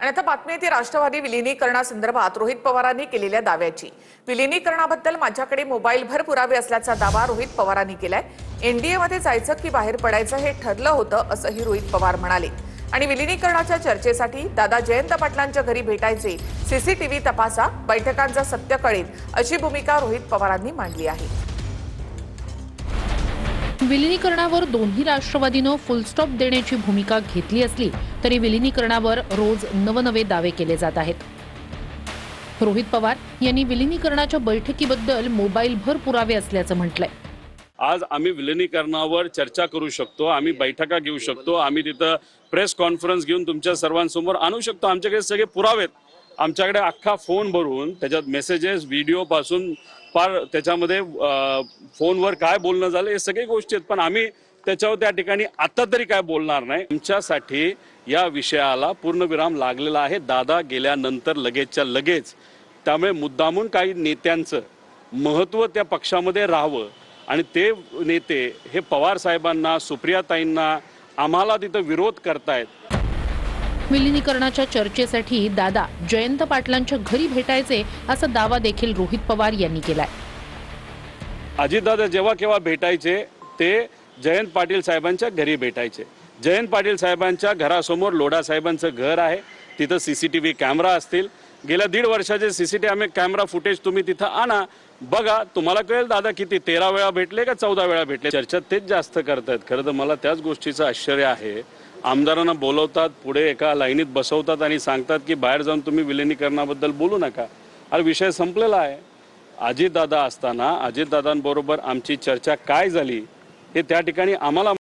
आणि आता बातमी येते राष्ट्रवादी विलीनीकरणासंदर्भात रोहित पवारांनी केलेल्या दाव्याची। विलीनीकरणाबद्दल माझ्याकडे मोबाईलभर पुरावे असल्याचा दावा रोहित पवारांनी केलाय। एनडीए मध्ये जायचं की बाहेर पडायचं हे ठरलं होतं असंही रोहित पवार म्हणाले। आणि विलीनीकरणाच्या चर्चेसाठी दादा जयंत पाटलांच्या घरी भेटायचे, सीसीटीव्ही तपासा, बैठकांचं सत्य कळेल अशी भूमिका रोहित पवारांनी मांडली आहे। विलीनीकरणावर दोन्ही राष्ट्रवादीनं फुलस्टॉप देण्याची भूमिका घेतली असली तरी विलीनीकरणावर रोज नवनवे दावे केले जात आहेत। रोहित पवार यांनी विलीनीकरणाच्या बैठकीबद्दल मोबाईलभर पुरावे असल्याचं म्हटलंय। आज आम्ही विलीनीकरणावर चर्चा करू शकतो, आम्ही बैठका घेऊ शकतो, आम्ही तिथं प्रेस कॉन्फरन्स घेऊन तुमच्या सर्वांसमोर आणू शकतो। आमच्याकडे सगळे पुरावे आहेत, आमच्याकडे अख्खा फोन भरून त्याच्यात मेसेजेस, व्हिडिओ पासून पार त्याच्यामध्ये फोनवर काय बोलणं झालं हे सगळे गोष्टी आहेत। पण आम्ही त्याच्यावर त्या ठिकाणी आता तरी काय बोलणार नाही। आमच्यासाठी या विषयाला पूर्णविराम लागलेला आहे दादा गेल्यानंतर लगेचच्या लगेच। त्यामुळे मुद्दामून काही नेत्यांचं महत्त्व त्या पक्षामध्ये राहावं आणि ते नेते हे पवार साहेबांना, सुप्रियाताईंना, आम्हाला तिथं विरोध करतायत। विलीनीकरणाच्या चर्चेसाठी दादा जयंत पाटलांच्या घरी भेटायचे असा दावा देखील रोहित पवार यांनी केलाय। अजितदादा जेव्हा केव्हा भेटायचे ते जयंत पाटील साहेबांच्या घरी भेटायचे। जयंत पाटील साहेबांच्या घरासमोर लोढा साहेबांचं घर आहे, तिथं सीसीटीव्ही कॅमेरा असतील। गेल्या 1.5 वर्षाचे सीसीटीव्ही कॅमेरा फुटेज तुम्ही तिथं आणा, बघा, तुम्हाला कळेल दादा किती 13 वेळा भेटले का 14 वेळा भेटले। चर्चा तेच जास्त करतायत। खरं तर मला त्याच गोष्टीचं आश्चर्य आहे, आमदारांना बोलवतात, पुढे एका लाईनीत बसवतात आणि सांगतात की बाहेर जाऊन तुम्ही विलीनीकरणाबद्दल बोलू नका। अरे विषय संपलेला आहे। अजितदादा असताना अजितदादांबरोबर आमची चर्चा काय झाली हे त्या ठिकाणी आम्हाला